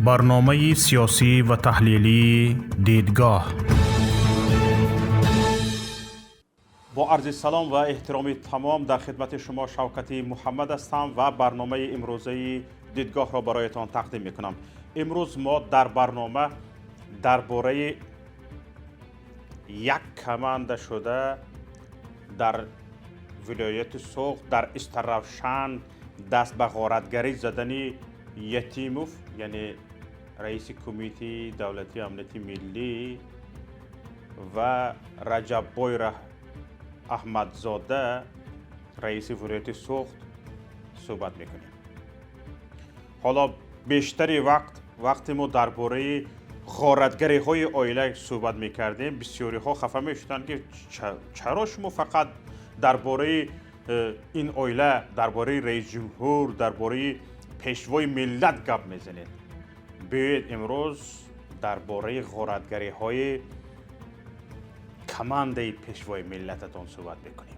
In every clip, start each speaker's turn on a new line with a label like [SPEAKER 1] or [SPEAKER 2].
[SPEAKER 1] برنامه سیاسی و تحلیلی دیدگاه.
[SPEAKER 2] با عرض سلام و احترام تمام در خدمت شما شوکتی محمد هستم و برنامه امروزه دیدگاه را برایتان تقدیم میکنم. امروز ما در برنامه درباره یک کمانده شده در ولایت سوخت در استرافشان دست به غارتگری زدنی یتیموف، یعنی رئیس کمیته دولتی امنیتی ملی، و رجب بویره احمدزاده رئیس ولایت سوخت صحبت میکنیم. حالا بیشتری وقت ما درباره غارتگری های عائله صحبت میکردیم. بسیاری ها خفه میشدن که چرا شما فقط درباره این عائله، درباره رئیس جمهور، درباره پیشوای ملت گپ میزنید. بیایید امروز درباره غارتگری های کمانده پیشوای ملتتان صحبت بکنیم.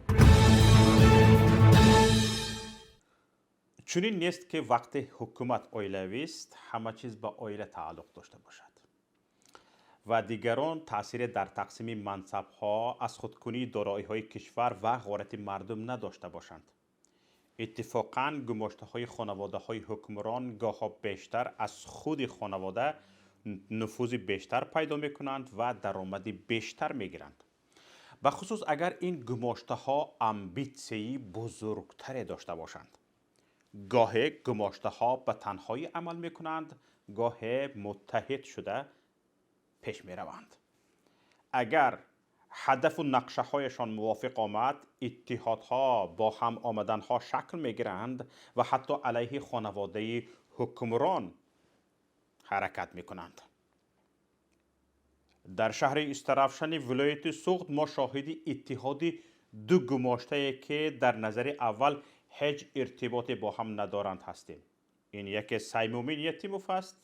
[SPEAKER 2] چنین نیست که وقتی حکومت عائلوی است همه چیز به عائله تعلق داشته باشد و دیگران تاثیر در تقسیم منصب‌ها، از خودکنی دارایی‌های کشور و غارت مردم نداشته باشند. اتفاقاً گماشته‌های خانواده‌های حکمران گاه‌ها بیشتر از خود خانواده نفوذ بیشتر پیدا می‌کنند و درآمد بیشتر می‌گیرند. به خصوص اگر این گماشته‌ها امبیسیی بزرگتری داشته باشند. گاهی گماشته‌ها به تنهایی عمل می‌کنند، گاهی متحد شده پیش می‌روند. اگر هدف و نقشه‌هایشان موافق آمد، اتحادها با هم آمدنها شکل می‌گیرند و حتی علیه خانواده حکمران حرکت می‌کنند. در شهر استرافشان ولایت سوخت ما شاهد اتحاد دو گماشته که در نظر اول هیچ ارتباطی با هم ندارند هستیم. این یکی سیمومین یتیموف است،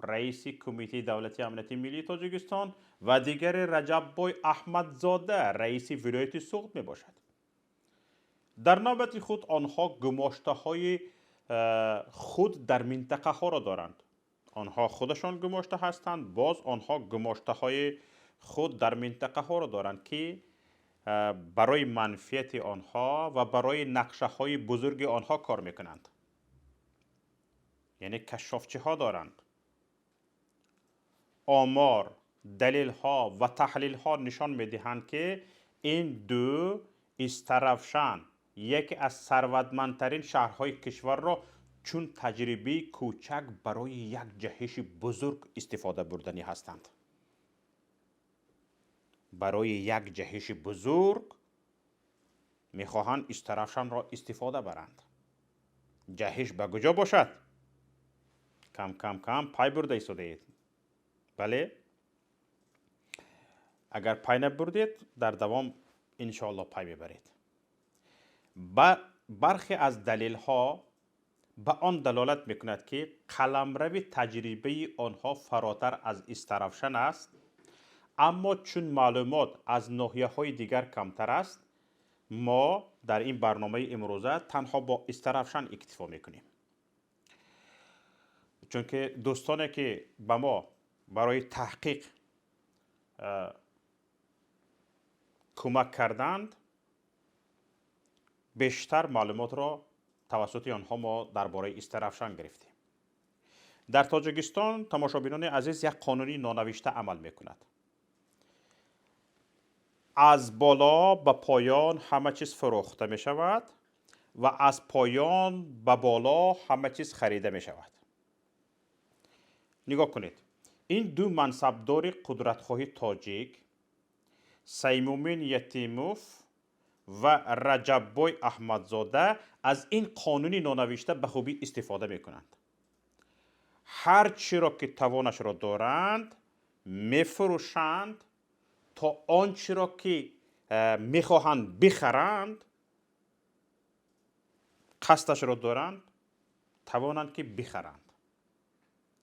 [SPEAKER 2] رئیس کمیته دولتی امنیتی ملی تاجیکستان، و دیگر رجب بوی احمدزاده رئیس ولایت سوخت می باشد. در نوبت خود آنها گماشته های خود در منطقه ها را دارند. آنها خودشان گماشته هستند، باز آنها گماشته های خود در منطقه ها را دارند که برای منفیت آنها و برای نقشه های بزرگ آنها کار میکنند. یعنی کشافچه ها دارند. آمار، دلیل ها و تحلیل ها نشان میدهند که این دو استرافشان یکی از ثروتمندترین شهرهای کشور را چون تجربه کوچک برای یک جهش بزرگ استفاده بردنی هستند. برای یک جهش بزرگ میخواهند استرافشان را استفاده برند. جهش به کجا باشد؟ کم کم کم پای برده ایستاده اید. بله؟ اگر پای نبردید در دوام انشاءالله پای میبرید. برخی از دلیل ها به آن دلالت میکند که قلمرو تجربه آنها فراتر از استرافشان است، اما چون معلومات از ناحیه های دیگر کمتر است، ما در این برنامه امروزه تنها با استرافشان اکتفا میکنیم. چون که دوستانی که به ما برای تحقیق کمک کردند بیشتر معلومات را توسط آنها ما درباره استرافشان گرفتیم. در تاجیکستان تماشابینان عزیز یک قانونی نانوشته عمل میکند. از بالا به پایان همه چیز فروخته می شود و از پایان به بالا همه چیز خریده می شود. نگاه کنید. این دو منصبدار قدرتخواه تاجیک، سیمومین یتیموف و رجب بوی احمدزاده، از این قانونی نانوشته به خوبی استفاده می کنند. هر چی را که توانش را دارند می فروشند تا آنچه را که میخواهند بخرند، قصدش را دارند، توانند که بخرند.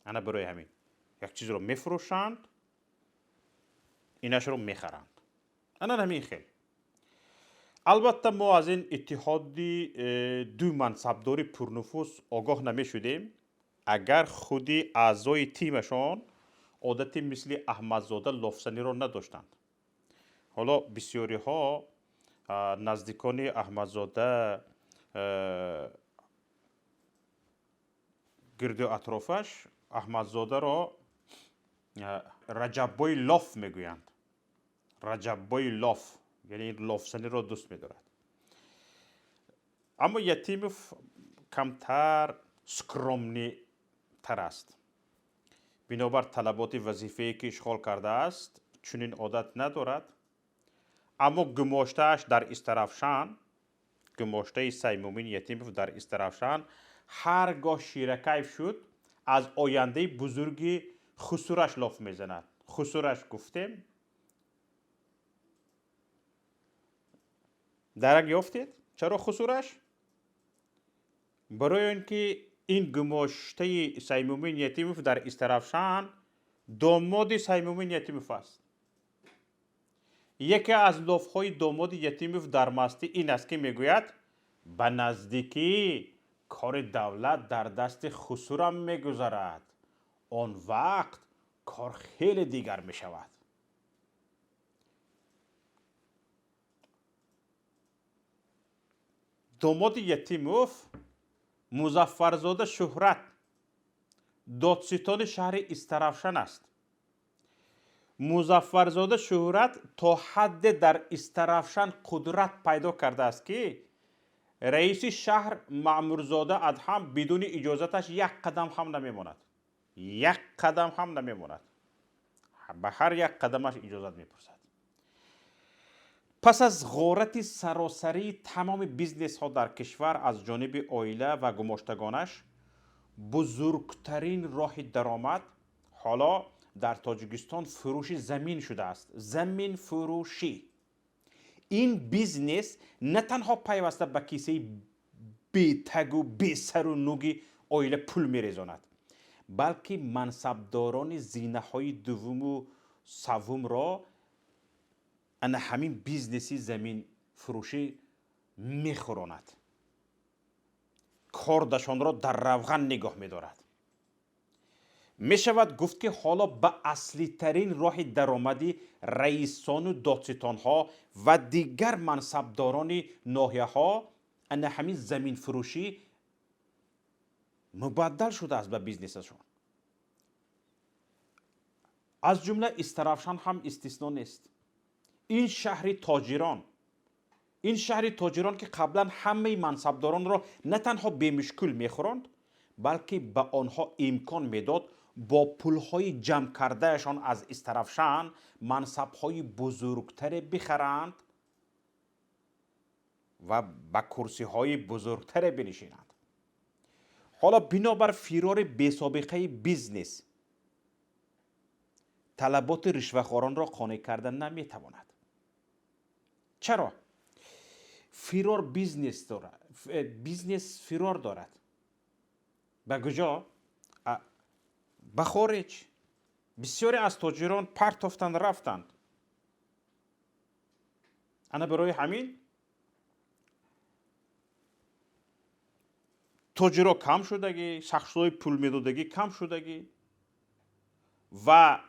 [SPEAKER 2] انا برای همین یک چیز را میفروشند، اینش را میخرند. انا همین خیلی. البته ما از این اتحاد دو منصبدار پرنفوذ آگاه نمی شدیم اگر خودی اعضای تیمشان عادتی مثل احمدزاده لافسنی را نداشتند. حالا بسیاری ها نزدیکان احمدزاده گرد و اطرافش احمدزاده را رجبای لاف میگویند. رجبای لاف یعنی لافسنی را دوست می‌دارد. اما یتیموف کمتر سکرومنی تر است. بنابر طلبات وظیفه‌ای که اشغال کرده است چنین عادت ندارد. اما گماشته‌اش در استرافشان، گماشته سیمومین یتیموف در استرافشان هرگاه شیرکیف شد از آینده بزرگی خسورش لاف میزند. خسورش گفتیم درک یافتید؟ چرا خسورش؟ برای اینکه این گماشته سیمومین یتیموف در استرافشان داماد سیمومین یتیموف است. یکی از لافهای داماد یتیموف در مستی این است که میگوید به نزدیکی کار دولت در دست خسورم میگذرد. آن وقت کار خیلی دیگر می شود. داماد یتیموف مظفرزاده شهرت دادستان شهر استرافشان است. مظفرزاده شهرت تا حد در استرافشان قدرت پیدا کرده است که رئیس شهر مأمورزاده ادهم بدون اجازتش یک قدم هم نمیماند. یک قدم هم نمیماند. به هر یک قدمش اجازت میپرسد. پس از غارت سراسری تمام بیزنس ها در کشور از جانب عائله و گماشتگانش بزرگترین راه درآمد حالا در تاجیکستان فروش زمین شده است. زمین فروشی. این بیزنس نه تنها پیوسته به کیسه بی تگ و بی سر و نوگی عائله پول میریزاند، بلکه منصبداران زینه های دوم و سوم را ان همین بیزنسی زمین فروشی میخوراند. کاردشان را در روغن نگاه میدارد. می شود گفت که حالا به اصلی ترین راه درآمدی رئیسان و دادستان ها و دیگر منصبداران ناحیه ها ان همین زمین فروشی مبدل شده است به بیزنسشان. از جمله استرافشان هم استثنا نیست. این شهر تاجران که قبلا همه منصبداران را نه تنها به مشکل میخوراند بلکه به آنها امکان میداد با پولهای جمع کردهشان از استرافشان منصبهای بزرگتر بخرند و به کرسی های بزرگتر بنشینند. حالا بنابر فرار بی‌سابقه بیزنس طلبات رشوه‌خواران را قانع کردن نمیتواند. چرا؟ فرار بیزنس دارد. بیزنس فرار دارد. به کجا؟ به خارج. بسیاری از تاجران پرتافتند رفتند. انا برای همین تاجرها کم شدگی، شخصهای پول میدادگی کم شدگی و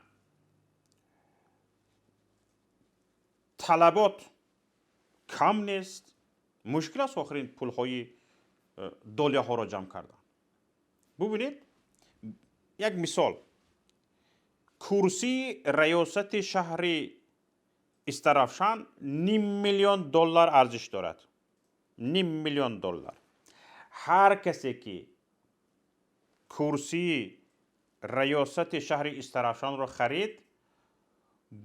[SPEAKER 2] طلبات کم نیست. مشکل است آخرین پولهای دالیه ها را جمع کردن. ببینید یک مثال، کرسی ریاست شهر استرافشان $500,000 ارزش دارد. $500,000. هر کسی که کرسی ریاست شهر استرافشان را خرید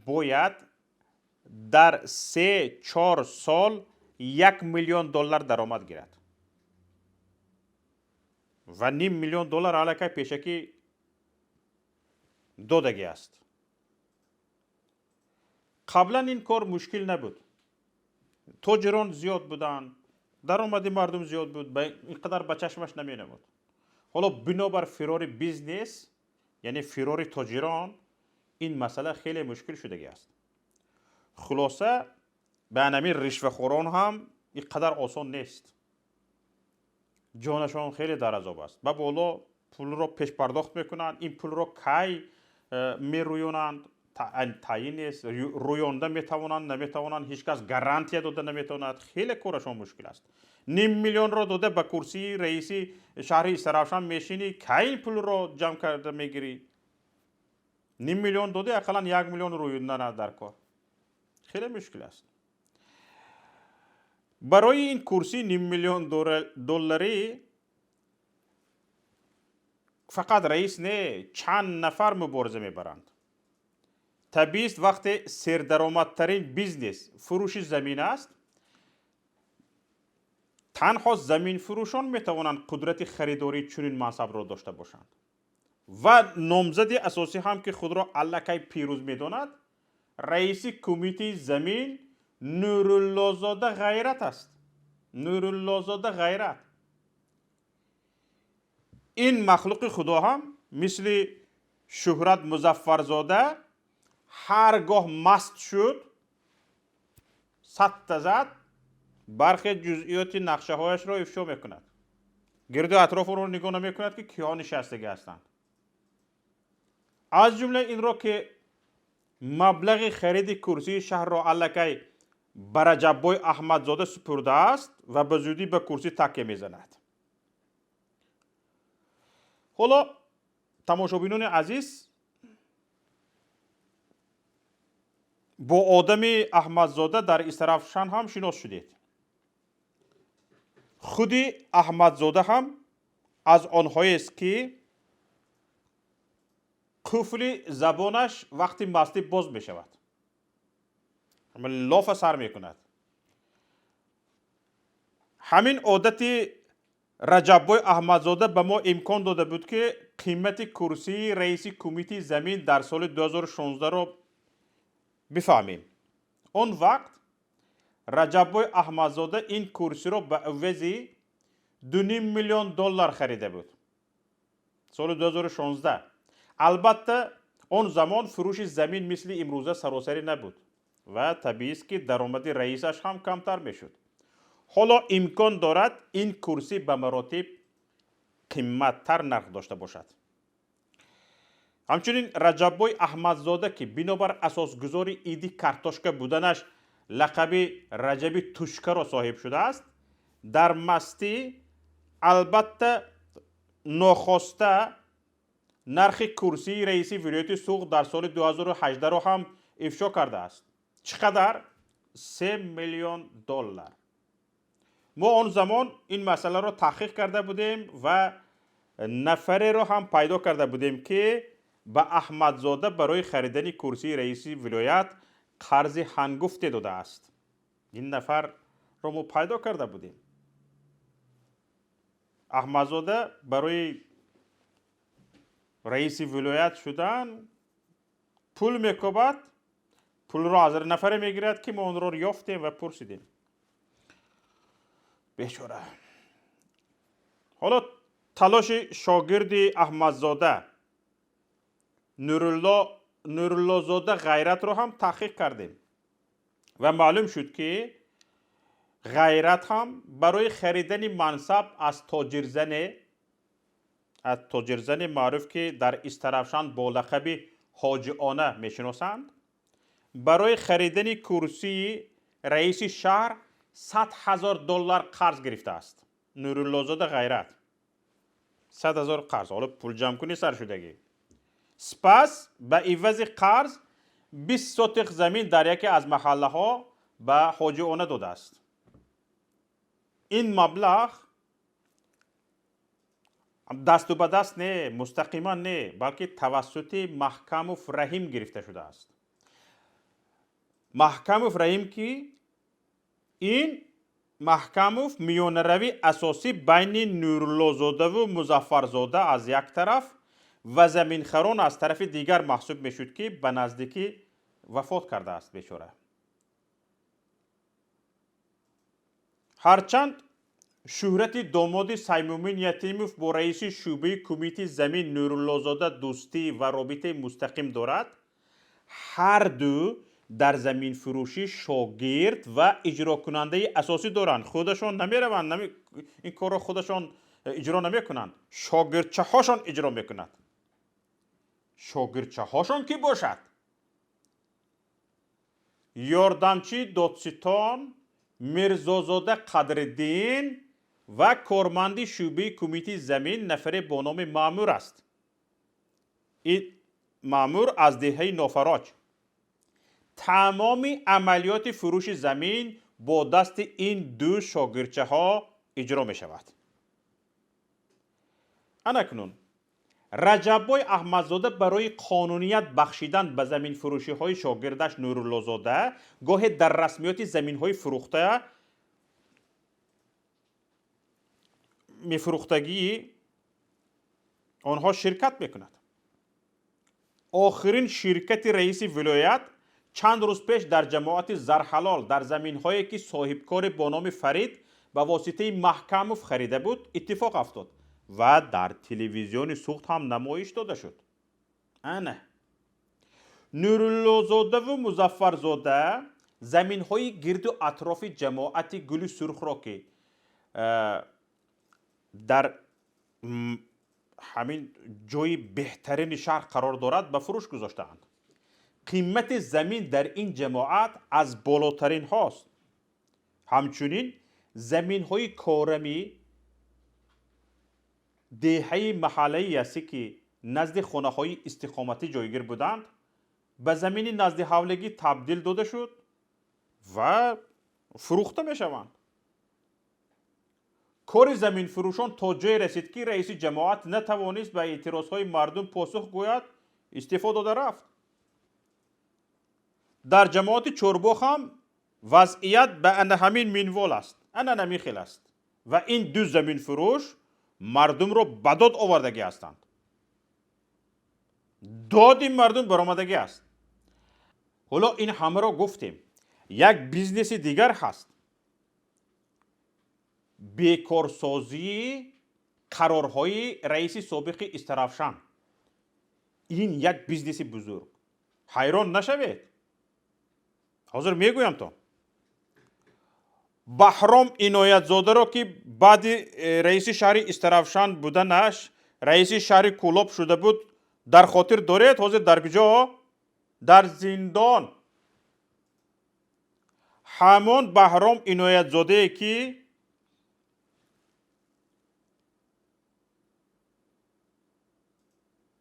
[SPEAKER 2] باید در 3-4 سال $1,000,000 درآمد گیرد و $500,000 علاقه پیشکی دادگی است. قبلا این کار مشکل نبود. تاجران زیاد بودند، درآمد مردم زیاد بود، اینقدر به چشمش نمی نمود. حالا بنابر فرار بیزنس یعنی فرار تاجران این مسئله خیلی مشکل شدگی است. خلاصه به همین رشوه‌خوران هم اینقدر آسان نیست. جانشان خیلی در عذاب است. به بالا پول رو پیش پرداخت میکنند. این پول رو کی میرویونند تعیین نیست. رویانده میتوانند نمیتوانند، هیچ کس گارانتی داده نمیتواند. خیلی کارشون مشکل است. 500,000 رو داده به کرسی رئیسی شهر استرافشان میشینی، کی این پول رو جمع کرده میگیری؟ 500,000 داده، اقلا 1,000,000 رویانده در کار. خیلی مشکل است. برای این کرسی 500,000 دلاری فقط رئیس نه، چند نفر مبارزه میبرند. طبیعی است وقتی سردرآمدترین بیزنس فروش زمین است، تنها زمین فروشان میتوانند قدرت خریداری چنین منصب را داشته باشند. و نامزد اساسی هم که خود را الکی پیروز میداند، رئیس کمیته زمین نورالله زاده غیرت است. نورالله زاده غیرت. این مخلوق خدا هم مثل شهرت مظفرزاده هرگاه مست شد، سطح زد، برخی جزئیات نقشه هایش را افشا میکند. گرد و اطراف رو نگاه نمیکند که کیا نشستگی هستند. از جمله این را که مبلغ خرید کرسی شهر را الکی بر رجب‌بای احمدزاده سپرده است و به زودی به کرسی تکیه میزند. حالا تماشابینان عزیز، با آدم احمدزاده در استرافشان هم شناس شدید. خودی احمدزاده هم از آنهایی است که قفل زبانش وقتی مستی باز می شود، لاف سر می کند. همین عادت رجب‌بای احمدزاده به ما امکان داده بود که قیمت کرسی رئیس کمیته زمین در سال 2016 را بفهمیم. اون وقت رجب‌بای احمدزاده این کرسی را به عوض 2.5 میلیون دلار خریده بود. سال 2016. البته اون زمان فروش زمین مثل امروزه سراسری نبود و طبیعی است که درآمد رئیسش هم کمتر میشد. حالا امکان دارد این کرسی به مراتب قیمتتر نرخ داشته باشد. همچنین رجب‌بای احمدزاده که بنابر اساسگذار ایدی کارتوشکا بودنش لقب رجب توشکا را صاحب شده است، در مستی البته ناخواسته نرخ کرسی رئیسی ولایت سوق در سال 2018 را هم افشا کرده است. چقدر؟ 3 میلیون دلار. ما آن زمان این مسئله را تحقیق کرده بودیم و نفری را هم پیدا کرده بودیم که به احمدزاده برای خریدن کرسی رئیسی ولایت قرض هنگفتی داده است. این نفر را ما پیدا کرده بودیم. احمدزاده برای رئیس ولایت شدن پول میکوبد، پول را از نفر میگیرد که ما اون را یافتیم و پرسیدیم. بیچاره. حالا تلاش شاگرد احمدزاده نورالله زاده غیرت رو هم تحقیق کردیم و معلوم شد که غیرت هم برای خریدن منصب از تاجرزن معروف که در استرافشان با لقب حاج آنه میشناسند، برای خریدن کرسی رئیس شهر 100,000 دلار قرض گرفته است. نورالله زاده غیرت 100,000 قرض. حالا پول جمع کنی سر شدگی. سپس به عوض قرض 20 سوتق زمین در یکی از محله ها به حاج آنه داده است. این مبلغ دست به دست نه، مستقیما نه، بلکه توسط محکموف رحیم گرفته شده است. محکموف رحیم که این محکموف میان روی اساسی بین نورالله زاده و مظفرزاده از یک طرف و زمینخواران از طرف دیگر محسوب میشد که به نزدیکی وفات کرده است. بیچاره. هرچند شهرت داماد سیمومین یتیموف با رئیس شعبه کمیته زمین نورالله زاده دوستی و رابطه مستقیم دارد، هر دو در زمین فروشی شاگرد و اجرا کننده اساسی دارند. خودشان نمیروند این کار را خودشان اجرا نمیکنند، شاگردچه هاشان اجرا میکنند. شاگردچه هاشان کی باشد؟ یاردمچی دادستان میرزازاده قدرالدین و کارمند شعبه کمیته زمین نفر با نام مامور است. این مامور از دهه نوفراج. تمام عملیات فروش زمین با دست این دو شاگردچه ها اجرا می شود. اکنون رجبای احمدزاده برای قانونیت بخشیدن به زمین فروشی های شاگردش نورالله زاده گاهی در رسمیات زمین های فروخته میفروختگی آنها شرکت میکند. آخرین شرکت رئیس ولایت چند روز پیش در جماعت زرحلال در زمین هایی که صاحبکار با نام فرید به واسطه محکموف خریده بود اتفاق افتاد و در تلویزیون سوخت هم نمایش داده شد. انه نورالله زاده و مظفرزاده زمین های گرد و اطراف جماعت گل سرخ را که در همین جای بهترین شهر قرار دارد به فروش گذاشتند. قیمت زمین در این جماعت از بالاترین هاست. همچنین زمین های کارمی دهه محله است که نزد خانه های استقامتی جایگیر بودند به زمین نزد حولگی تبدیل داده شد و فروخته می شوند. کار زمین فروشان تا جای رسید که رئیس جماعت نتوانست به اعتراض های مردم پاسخ گوید، استعفا داده رفت. در جماعت چورباغ هم وضعیت به همین منوال است، نمیخیل است و این دو زمین فروش مردم را به داد آوردگی هستند. داد این مردم برآمدگی است. حالا این همه را گفتیم. یک بیزنس دیگر هست. بیکارسازی قرارهای رئیس سابق استرافشان. این یک بیزنس بزرگ. حیران نشوید. حاضر میگویم تو. بهرام عنایت زاده را که بعد رئیس شهر استرافشان بودنش رئیس شهر کولاب شده بود در خاطر دارید؟ حاضر در کجا؟ در زندان. همان بهرام عنایت زاده که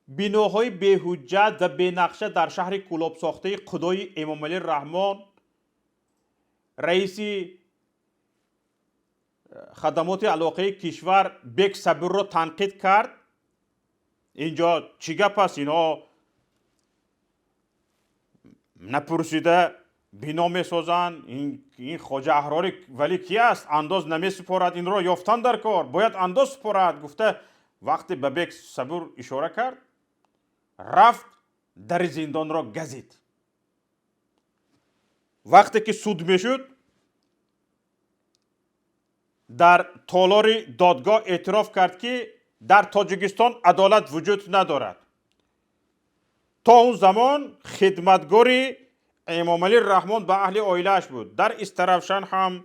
[SPEAKER 2] بناهای بی‌حجت و بی‌نقشه در شهر کولاب ساخته خدای امام علی رحمان رئیس خدمات علاقه کشور بیگ صبر را تنقید کرد. اینجا چی گپ است؟ اینا نپرسیده بنا می سازند. این خواجه احراری ولی کی است؟ انداز نمی سپارد. این را یافتن در کار باید انداز سپارد. گفته وقتی به بیگ صبر اشاره کرد رفت در زندان را گزید. وقتی که سود می شد در تالار دادگاه اعتراف کرد که در تاجیکستان عدالت وجود ندارد. تا اون زمان خدمتگار امام علی رحمان به اهل عائله‌اش بود، در استرافشان هم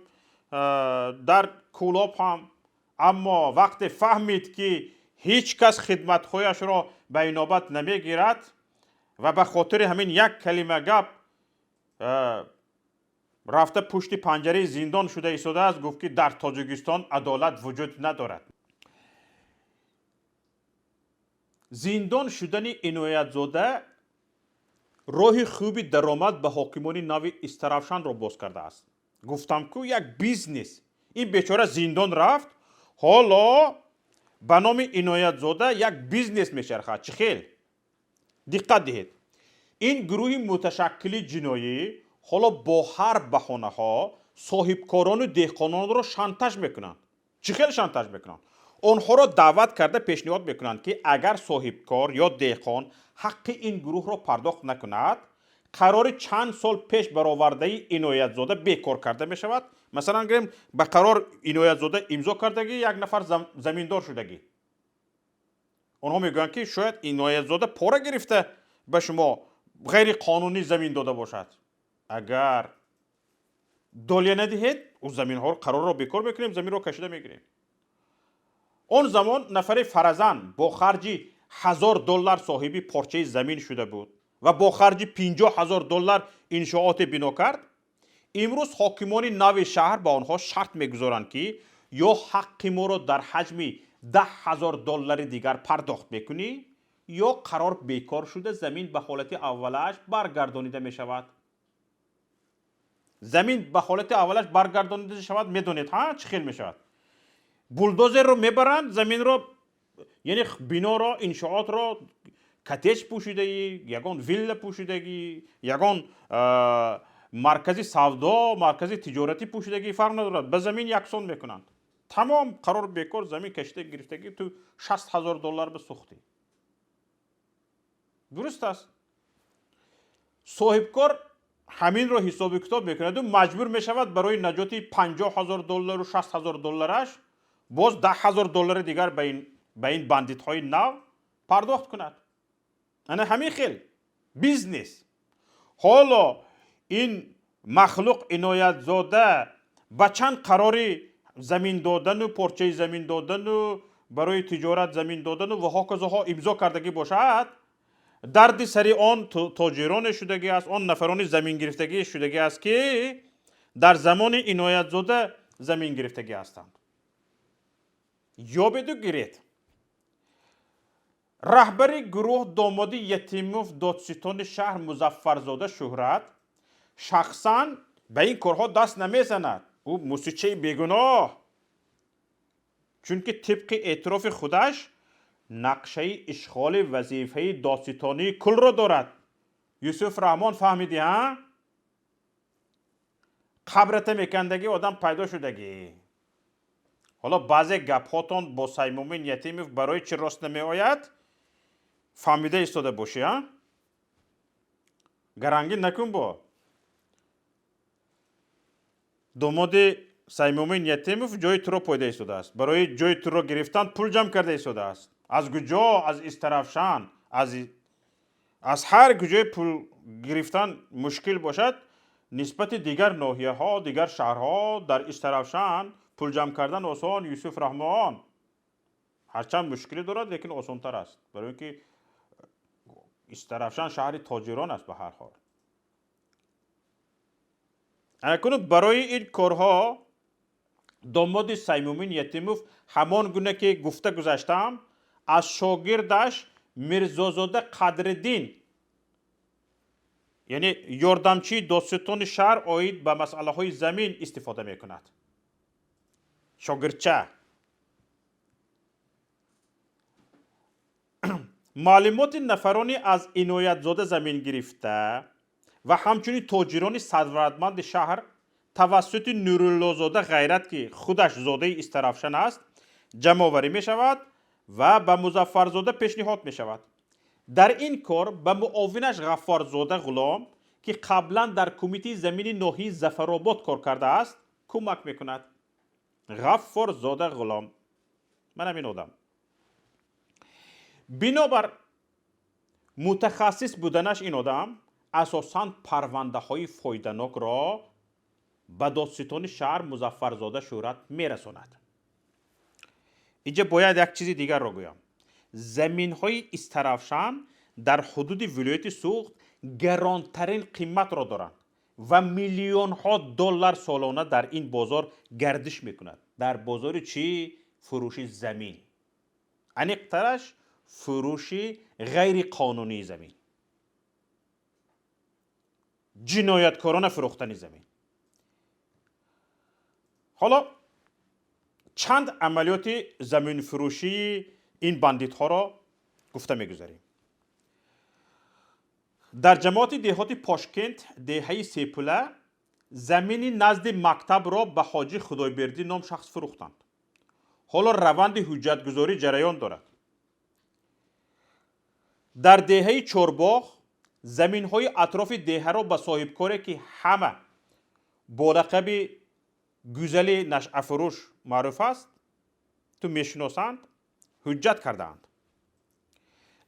[SPEAKER 2] در کولاب هم. اما وقتی فهمید که هیچ کس خدمتخویش را به نوبت نمیگیرد و به خاطر همین یک کلمه گپ رفته پشت پنجره زندان شده ایستاده است، گفت که در تاجیکستان عدالت وجود ندارد. زندان شدن عنایت زاده راه خوبی درآمد به حاکمان نو استرافشان را باز کرده است. گفتم که یک بیزنس. این بیچاره زندان رفت، حالا به نام عنایت زاده یک بیزنس میچرخد. چه خیل؟ دقت دهید. این گروه متشکل جنایی حالا با هر بهانه ها صاحبکاران و دهقانان را شانتاژ میکنند. چه خیل شانتاژ میکنند؟ آنها را دعوت کرده پیشنهاد میکنند که اگر صاحبکار یا دهقان حق این گروه را پرداخت نکند قرار چند سال پیش برآورده عنایت زاده بیکار کرده می شود. مثلا گفتیم به قرار عنایت زاده امضا کردگی یک نفر زمیندار شدگی. آنها میگویند که شاید عنایت زاده پاره گرفته به شما غیر قانونی زمین داده باشد. اگر دالیه ندهید اون زمین ها قرار را بیکار میکنیم، زمین را کشیده میگیریم. آن زمان نفر فرزن با خرج $1000 صاحبی پارچه زمین شده بود و با خرج $50,000 انشاءات بنا کرد. امروز حاکمان نو شهر با آنها شرط میگذارند که یا حق ما را در حجم $10,000 دیگر پرداخت بکنی یا قرار بیکار شده زمین به حالت اولش برگردانیده می شود. زمین به حالت اولش برگردانیده شود. میدونید ها چه خیلی می شود؟ بولدوزر رو میبرند، زمین رو، یعنی بنا را، انشاءات را، کتیج پوشیدگی، یگان ویلا پوشیدگی، یگان مرکزی سودا، مرکزی تجارتی پوشیدگی فرق ندارد، به زمین یکسان میکنند. تمام قرار بیکار زمین کشته گرفتگی تو $60,000 به سوختی. درست است. صاحبکار همین رو حساب کتاب میکند و مجبور میشود برای نجاتی $50,000 و $60,000 باز $10,000 دیگر به این بندیت های نو پرداخت کند. یعنی همین خیل بیزنس. حالا این مخلوق عنایت زاده با چند قراری زمین دادن و پارچه زمین دادن و برای تجارت زمین دادن و هاکذاها امضا کردگی باشد، درد سری آن تاجران شدگی است، آن نفران زمین گرفتگی شدگی است که در زمان عنایت زاده زمین گرفتگی هستند. یا بدو گرید رهبری گروه دامادی یتیموف دادستان شهر مظفرزاده شهرت شخصا به این کارها دست نمیزند. او موسیقی بیگناه، چون که طبق اعتراف خودش نقشه اشغال وظیفه دادستانی کل را دارد. یوسف رحمان فهمیدی ها؟ قبرت میکندگی آدم پیدا شدگی. حالا بعضی گپ هاتون با سیمومین یتیموف برای چی راست نمی آید فهمیده ایستاده باشی ها؟ گرنگی نکن با داماد سیمومین یتیموف جای تو را پیدا ایستاده است. برای جای تو را گرفتن پول جمع کرده ایستاده است. از کجا؟ از استرافشان، از هر کجای پول گرفتن مشکل باشد نسبت دیگر ناحیه ها، دیگر شهرها در استرافشان پول جمع کردن آسان. یوسف رحمان هرچند مشکلی دارد لیکن آسان تر است، برای اینکه استرافشان شهر تاجران است. به هر حال اکنون برای این کارها داماد سیمومین یتیموف همان گونه که گفته گذاشتم از شاگردش میرزازاده قدردین، یعنی یاردمچی دادستان شهر آید به مسئله های زمین استفاده میکند. شاگردچه معلومات نفرانی از عنایت زاده زمین گرفته و همچنین تاجران ثروتمند شهر توسط نورالله زاده غیرت که خودش زاده استرافشان است جمع آوری می شود و به مظفرزاده پیشنهاد می شود. در این کار به معاونش غفارزاده غلام که قبلا در کمیته زمین ناحیه ظفرآباد کار کرده است کمک می کند. غفارزاده غلام، من همین آدم، بنابر متخصص بودنش این آدم اساساً پرونده های فایده‌ناک را به دادستان شهر مظفرزاده شهرت میرساند. اینجا باید یک چیز دیگر را گویم. زمین های استرافشان در حدود ولایت سوخت گرانترین قیمت را دارند و میلیون ها دلار سالانه در این بازار گردش میکند. در بازار چی؟ فروش زمین. انیقترش فروش غیر قانونی زمین، جنایتکارانه فروختن زمین. حالا چند عملیات زمین فروشی این بندیت ها را گفته میگذاریم. در جماعت دهات پاشکند دهه سیپوله زمینی نزد مکتب را به حاجی خدایبردی نام شخص فروختند. حالا روند حجت گذاری جریان دارد. در دهه چورباغ زمین های اطراف دهه را به صاحبکاری که همه با لقب گوزل نشأه فروش معروف است تو میشناسند حجت کردند.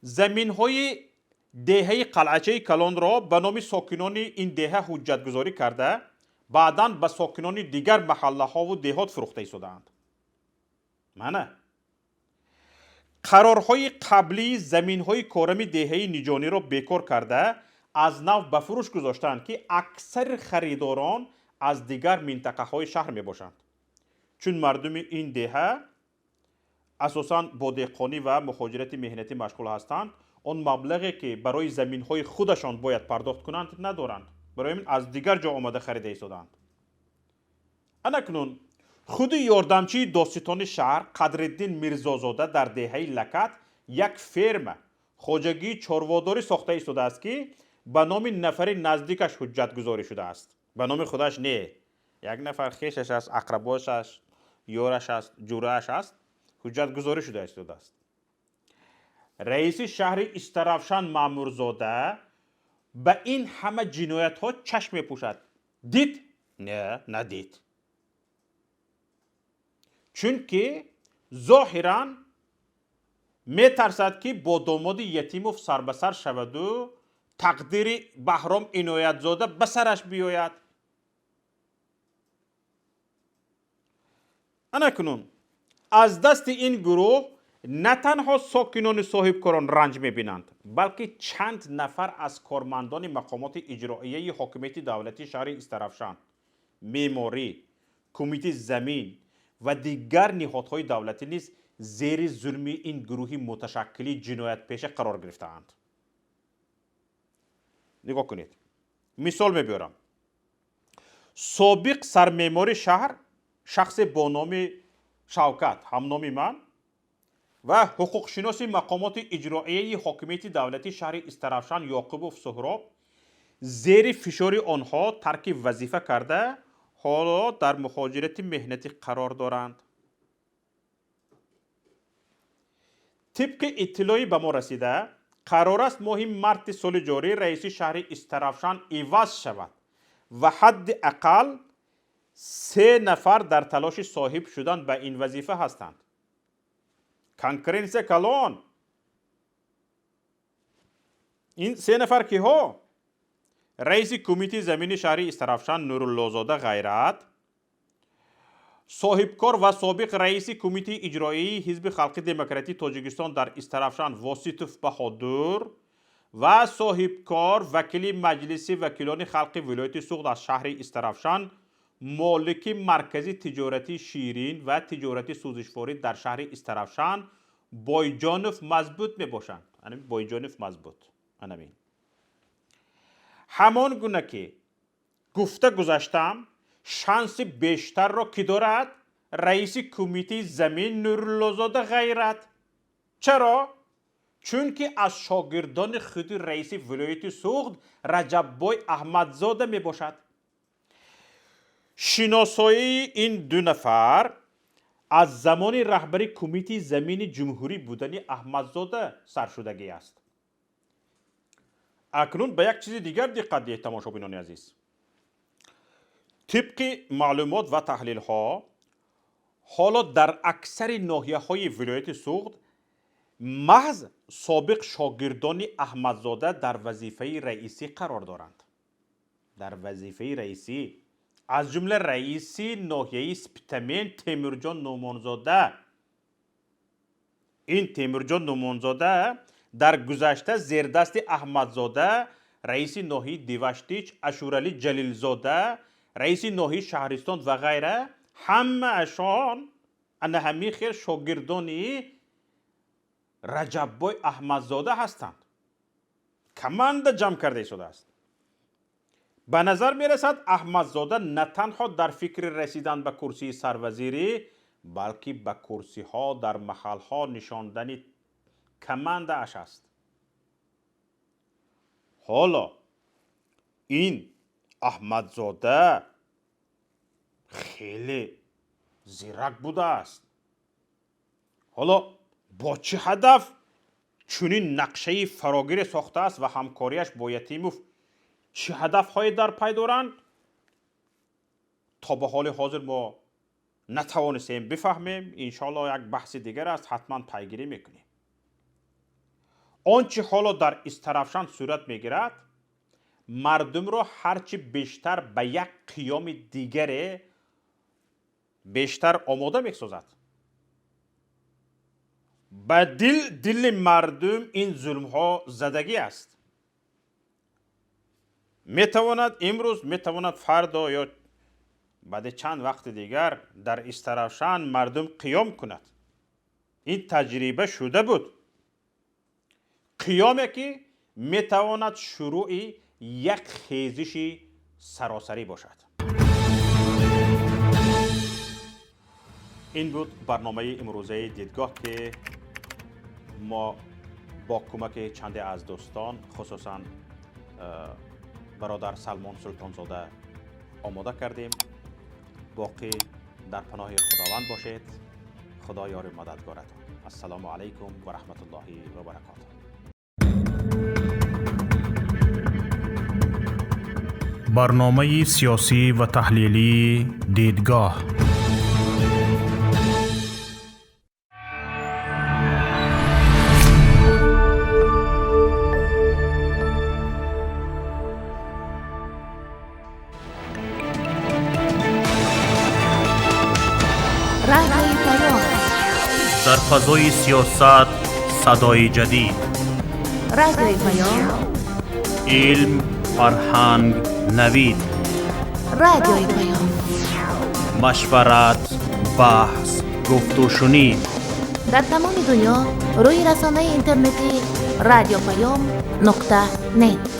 [SPEAKER 2] زمین های دهه قلعچه کلان را به نام ساکنان این دهه حجت گذاری کرده بعداً به ساکنان دیگر محله ها و دهات فروخته ایستادند. منه قرارهای قبلی زمینهای کارمی دهه نیجانی را بیکار کرده از نو به فروش گذاشتند که اکثر خریداران از دیگر منطقه های شهر می باشند. چون مردم این دهه اساساً با دهقانی و مهاجرت مهنتی مشغول هستند، آن مبلغی که برای زمین های خودشان باید پرداخت کنند ندارند. برای این از دیگر جا آمده خرید ایستادند. اکنون خود یاردمچی داستان شهر قدرالدین میرزازاده در دهه لکت یک فرم خواجگی چارواداری ساخته ایستاده است که به نام نفر نزدیکش حجت گذاری شده است. به نام خودش نه، یک نفر خویشش است، اقرباش است، یارش است، جورهش است، حجت گذاری شده است. رئیس شهر استرافشان مامورزاده به این همه جنایت ها چشم میپوشد. دید؟ نه، ندید. چون که ظاهرا میترسد که با داماد یتیموف سر به سر شود و تقدیر بهرام عنایت زاده به سرش بیاید. اکنون از دست این گروه نه تنها ساکنان صاحبکاران رنج میبینند، بلکه چند نفر از کارمندان مقامات اجرایی حاکمیت دولتی شهر استرافشان، معماری، کمیته زمین و دیگر نهادهای دولتی نیز زیر ظلم این گروه متشکل جنایت پیشه قرار گرفتند. نگاه کنید. مثال میبرم. سابق سرمعمار شهر، شخص با نام شوکت همنام من و حقوق شناس مقامات اجرایی حاکمیت دولتی شهر استرافشان یعقوبوف سهراب زیر فشار آنها ترک وظیفه کرده حالا در مهاجرت مهنتی قرار دارند. طبق اطلاعی به ما رسیده قرار است ماه مارت سال جاری رئیس شهر استرافشان عوض شود و حداقل 3 نفر در تلاش صاحب شدن به این وظیفه هستند. کنکرنس کلان. این 3 نفر که ها؟ رئیس کمیته زمین شهر استرافشان نورالله زاده غیرت، صاحبکار و سابق رئیس کمیته اجرایی حزب خلق دموکراتی تاجیکستان در استرافشان واسطوف بهادر و صاحبکار وکیل مجلس وکیلان خلق ولایت سوخت از شهر استرافشان مالک مرکز تجارتی شیرین و تجارتی سوزشواری در شهر استرافشان بایجانوف مضبوط می باشند. بایجانوف مضبوط. همان گونه که گفته گذاشتم شانس بیشتر را کی دارد؟ رئیس کمیته زمین نورالله زاده غیرت. چرا؟ چون که از شاگردان خود رئیس ولایت سوخت رجب بای احمدزاده می باشد. شناسایی این 2 نفر از زمان رهبری کمیته زمین جمهوری بودن احمدزاده سرشدگی است. اکنون به یک چیز دیگر دقت دهید تماشابینان عزیز. طبق معلومات و تحلیل ها حالا در اکثر ناحیه های ولایت سوخت محض سابق شاگردان احمدزاده در وظیفه رئیسی قرار دارند. در وظیفه رئیسی از جمله رئیس ناحیه سپتمین تیمورجان نومانزاده. این تیمورجان نومانزاده در گذشته زیر دست احمدزاده رئیس ناحیه دیوشتیچ اشورالی جلیلزاده رئیس ناحیه شهرستان و غیره همه اشان همه خیر شاگردانی رجب بای احمدزاده هستند. کمند جمع کرده شده است. به نظر می رسد احمدزاده نه تنها در فکر رسیدن به کرسی سروزیری بلکه به کرسی ها در محل ها نشاندن کمند اش است. حالا این احمدزاده خیلی زیرک بوده است. حالا با چه هدف چنین نقشه فراگیر ساخته است و همکاریش با یتیموف چه هدف های در پی دارند؟ تا به حال حاضر ما نتوانستیم بفهمیم. انشاءالله یک بحث دیگر است، حتما پیگیری میکنیم. آنچه حالا در استرافشان صورت میگیرد مردم را هرچی بیشتر به یک قیام دیگر بیشتر آماده میسازد. به دل مردم این ظلم ها زدگی است. میتواند امروز، میتواند فردا یا بعد چند وقت دیگر در استرافشان مردم قیام کند. این تجربه شده بود. قیامی که میتواند شروع یک خیزش سراسری باشد. این بود برنامه امروزه دیدگاه که ما با کمک چند از دوستان، خصوصا برادر سلمان سلطانزاده آماده کردیم. باقی در پناه خداوند باشید. خدا یار مددگارتان. السلام علیکم و رحمت الله و برکاته.
[SPEAKER 1] برنامه سیاسی و تحلیلی دیدگاه.
[SPEAKER 3] رادیوی پیام،
[SPEAKER 1] در فضای سیاست صدای جدید.
[SPEAKER 3] رادیوی پیام،
[SPEAKER 1] علم، فرهنگ، نوید.
[SPEAKER 3] رادیوی پیام،
[SPEAKER 1] مشورت، بحث، گفت و شنید.
[SPEAKER 3] در تمام دنیا روی رسانه اینترنتی رادیو پیام نقطه نت.